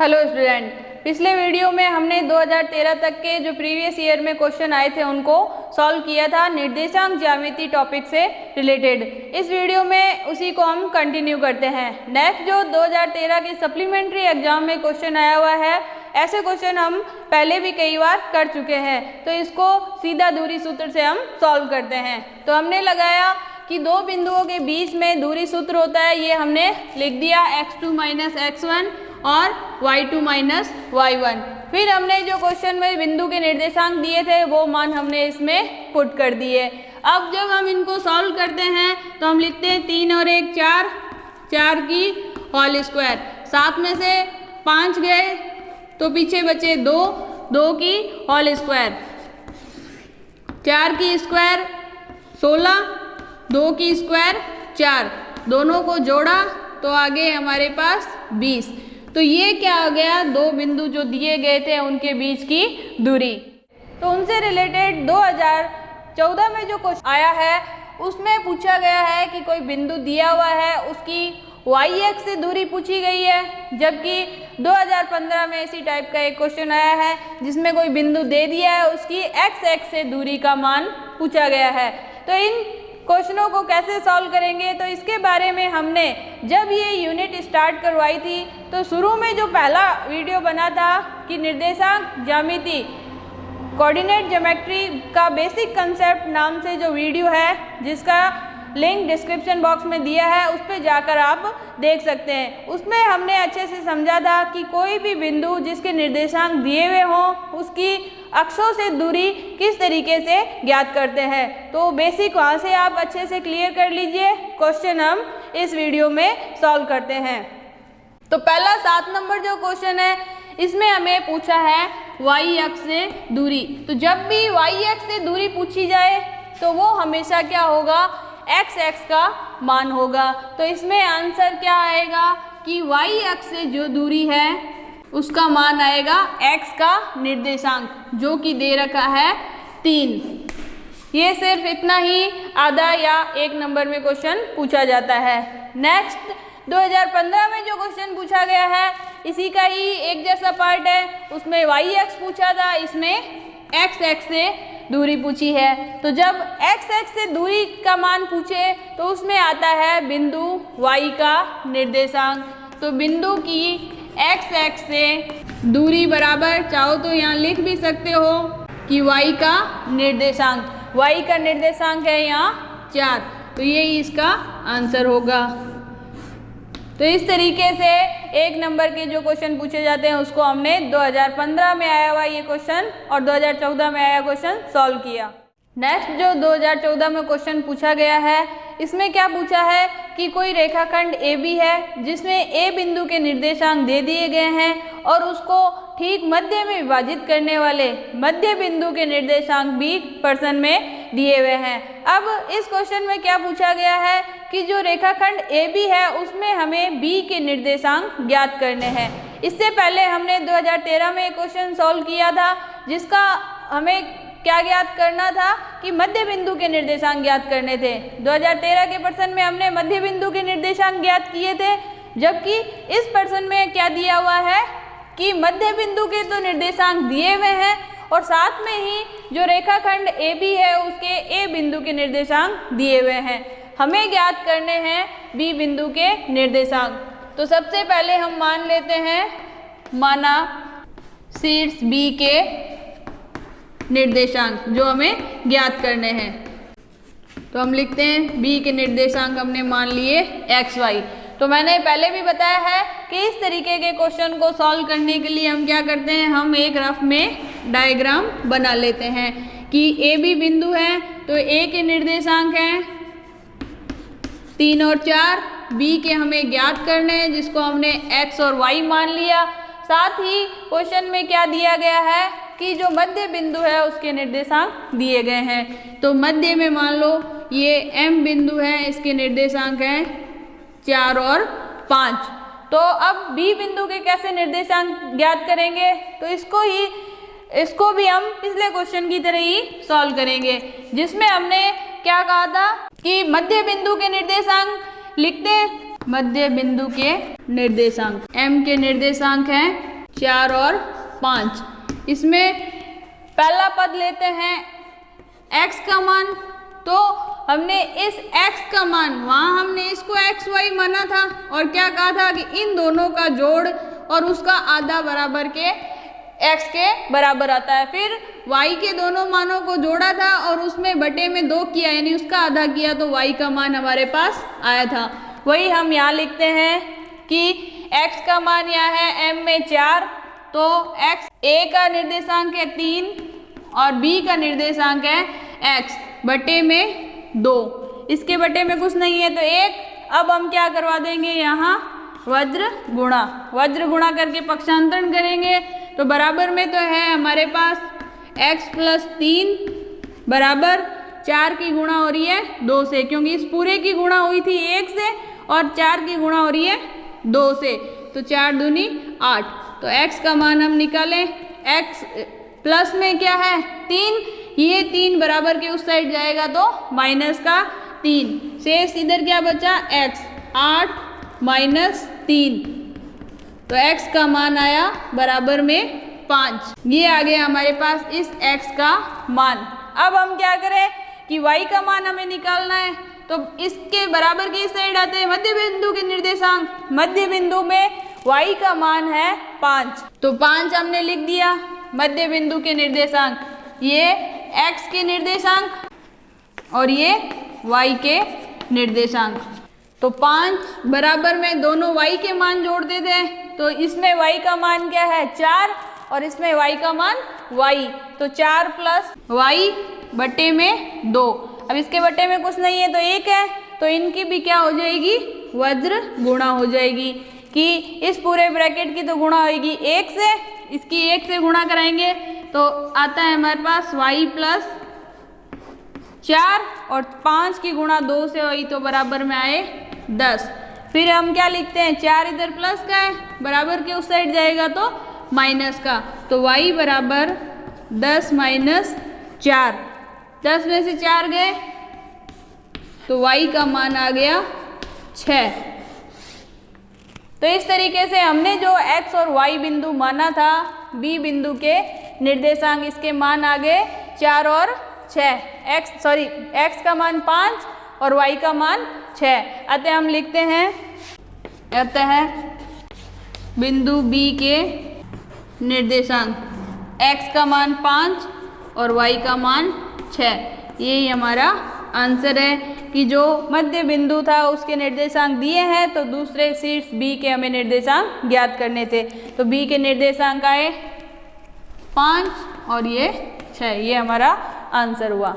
Hello student, पिछले video में हमने 2013 तक के जो प्रीवियस ईयर में क्वेश्चन आए थे उनको सॉल्व किया था निर्देशांक ज्यामिति टॉपिक से रिलेटेड। इस वीडियो में उसी को हम कंटिन्यू करते हैं। नेक्स्ट जो 2013 के सप्लीमेंट्री एग्जाम में क्वेश्चन आया हुआ है, ऐसे क्वेश्चन हम पहले भी कई बार कर चुके हैं, तो इसको सीधा दूरी सूत्र से हम सॉल्व करते हैं। तो हमने लगाया कि दो बिंदुओं के बीच में दूरी सूत्र होता है, ये हमने लिख दिया x2 माइनस x1 और y2 माइनस y1। फिर हमने जो क्वेश्चन में बिंदु के निर्देशांक दिए थे वो मान हमने इसमें पुट कर दिए। अब जब हम इनको सॉल्व करते हैं तो हम लिखते हैं 3 और 1 4, 4 की होल स्क्वायर, 7 में से 5 गए तो पीछे बचे 2, 2 की होल स्क्वायर, 4 की स्क्वायर 16, 2 की स्क्वायर 4, दोनों को जोड़ा तो आगे हमारे पास 20। तो ये क्या आ गया, दो बिंदु जो दिए गए थे उनके बीच की दूरी। तो उनसे रिलेटेड 2014 में जो क्वेश्चन आया है उसमें पूछा गया है कि कोई बिंदु दिया हुआ है, उसकी y एक्स से दूरी पूछी गई है, जबकि 2015 में इसी टाइप का एक क्वेश्चन आया है जिसमें कोई बिंदु दे दिया है, उसकी x एक्स से दूरी का मान पूछा गया है। तो इन क्वेश्चनों को कैसे सॉल्व करेंगे, तो इसके बारे में हमने जब ये यूनिट स्टार्ट करवाई थी तो शुरू में जो पहला वीडियो बना था कि निर्देशांक ज्यामिति कोऑर्डिनेट ज्योमेट्री का बेसिक कंसेप्ट नाम से जो वीडियो है, जिसका लिंक डिस्क्रिप्शन बॉक्स में दिया है, उस पर जाकर आप देख सकते हैं। उसमें हमने अच्छे से समझा था कि कोई भी बिंदु जिसके निर्देशांक दिए हुए हों उसकी अक्षों से दूरी किस तरीके से ज्ञात करते हैं। तो बेसिक वहाँ से आप अच्छे से क्लियर कर लीजिए। क्वेश्चन हम इस वीडियो में सॉल्व करते हैं। तो पहला 7 नंबर जो क्वेश्चन है इसमें हमें पूछा है y अक्ष से दूरी। तो जब भी y अक्ष से दूरी पूछी जाए तो वो हमेशा क्या होगा, x एक्स का मान होगा। तो इसमें आंसर क्या आएगा कि y अक्ष से जो दूरी है उसका मान आएगा x का निर्देशांक, जो कि दे रखा है 3। ये सिर्फ इतना ही आधा या 1 नंबर में क्वेश्चन पूछा जाता है। नेक्स्ट 2015 में जो क्वेश्चन पूछा गया है इसी का ही एक जैसा पार्ट है, उसमें y एक्स पूछा था, इसमें x एक्स से दूरी पूछी है। तो जब x एक्स से दूरी का मान पूछे तो उसमें आता है बिंदु y का निर्देशांक। तो बिंदु की x एक्स से दूरी बराबर, चाहो तो यहाँ लिख भी सकते हो कि y का निर्देशांक, y का निर्देशांक है यहाँ 4, तो यही इसका आंसर होगा। तो इस तरीके से 1 नंबर के जो क्वेश्चन पूछे जाते हैं उसको हमने 2015 में आया हुआ ये क्वेश्चन और 2014 में आया क्वेश्चन सॉल्व किया। नेक्स्ट जो 2014 में क्वेश्चन पूछा गया है इसमें क्या पूछा है कि कोई रेखाखंड AB है जिसमें A बिंदु के निर्देशांक दे दिए गए हैं और उसको ठीक मध्य में विभाजित करने वाले मध्य बिंदु के निर्देशांक B पर्सन में दिए हुए हैं। अब इस क्वेश्चन में क्या पूछा गया है कि जो रेखाखंड AB है उसमें हमें B के निर्देशांक ज्ञात करने हैं। इससे पहले हमने 2013 में एक क्वेश्चन सॉल्व किया था जिसका हमें क्या ज्ञात करना था कि मध्य बिंदु के निर्देशांक ज्ञात करने थे। 2013 के प्रश्न में हमने मध्य बिंदु के निर्देशांक ज्ञात किए थे, जबकि इस प्रश्न में क्या दिया हुआ है कि मध्य बिंदु के तो निर्देशांक दिए हुए हैं और साथ में ही जो रेखाखंड AB है उसके A बिंदु के निर्देशांक दिए हुए हैं। हमें ज्ञात करने हैं B बिंदु के निर्देशांक। तो सबसे पहले हम मान लेते हैं, माना शीर्ष B के निर्देशांक जो हमें ज्ञात करने हैं। तो हम लिखते हैं B के निर्देशांक हमने मान लिए x y। तो मैंने पहले भी बताया है कि इस तरीके के क्वेश्चन को सॉल्व करने के लिए हम क्या करते हैं, हम एक रफ में डायग्राम बना लेते हैं कि AB बिंदु है तो A के निर्देशांक हैं 3 और 4, B के हमें ज्ञात करने हैं जिसको हमने x और y मान लिया। साथ ही क्वेश्चन में क्या दिया गया है कि जो मध्य बिंदु है उसके निर्देशांक दिए गए हैं। तो मध्य में मान लो ये M बिंदु है, इसके निर्देशांक हैं 4 और 5। तो अब B बिंदु के कैसे निर्देशांक ज्ञात करेंगे, तो इसको भी हम पिछले क्वेश्चन की तरह ही सॉल्व करेंगे, जिसमें हमने क्या कहा था कि मध्य बिंदु के निर्देशांक लिखते मध्य बिंदु के निर्देशांक। m के निर्देशांक हैं 4 और 5। इसमें पहला पद लेते हैं x का मान। तो हमने इस x का मान, वहाँ हमने इसको xy माना था और क्या कहा था कि इन दोनों का जोड़ और उसका आधा बराबर के x के बराबर आता है। फिर y के दोनों मानों को जोड़ा था और उसमें बटे में 2 किया, यानी उसका आधा किया, तो y का मान हमारे पास आया था। वही हम यहाँ लिखते हैं कि x का मान यहाँ है m में 4, तो x a का निर्देशांक है 3 और b का निर्देशांक है x बटे में 2। इसके बटे में कुछ नहीं है तो 1। अब हम क्या करवा देंगे, यहाँ वज्र गुणा करके पक्षांतरण करेंगे तो बराबर में तो है हमारे पास x प्लस 3 बराबर 4 की गुणा हो रही है 2 से, क्योंकि इस पूरे की गुणा हुई थी 1 से और 4 की गुणा हो रही है 2 से, तो 4 दूनी 8। तो x का मान हम निकालें, x प्लस में क्या है 3, ये 3 बराबर के उस साइड जाएगा तो माइनस का 3, शेष इधर क्या बचा x, 8 माइनस 3, तो x का मान आया बराबर में 5। ये आ गया हमारे पास इस x का मान। अब हम क्या करें कि y का मान हमें निकालना है, तो इसके बराबर की साइड आते हैं मध्य बिंदु के निर्देशांक। मध्य बिंदु में y का मान है 5, तो 5 हमने लिख दिया मध्य बिंदु के निर्देशांक। ये x के निर्देशांक और ये y के निर्देशांक। तो 5 बराबर में दोनों y के मान जोड़ देते हैं, तो इसमें y का मान क्या है 4 और इसमें y का मान y, तो 4 प्लस y बटे में 2। अब इसके बटे में कुछ नहीं है तो 1 है, तो इनकी भी क्या हो जाएगी, वज्र गुणा हो जाएगी, कि इस पूरे ब्रैकेट की तो गुणा होगी 1 से, इसकी 1 से गुणा कराएंगे तो आता है हमारे पास y प्लस 4 और 5 की गुणा 2 से हुई तो बराबर में आए 10। फिर हम क्या लिखते हैं, 4 इधर प्लस का है, बराबर के उस साइड जाएगा तो माइनस का, तो y बराबर 10 माइनस 4, 10 में से 4 गए तो y का मान आ गया 6। तो इस तरीके से हमने जो x और y बिंदु माना था, b बिंदु के निर्देशांक, इसके मान आ गए 4 और 6। x का मान 5 और y का मान 6। अतः हम लिखते हैं, अतः बिंदु b के निर्देशांक x का मान 5 और y का मान 6। यही हमारा आंसर है कि जो मध्य बिंदु था उसके निर्देशांक दिए हैं, तो दूसरे शीर्ष b के हमें निर्देशांक ज्ञात करने थे। तो b के निर्देशांक आए 5 और ये 6, ये हमारा आंसर हुआ।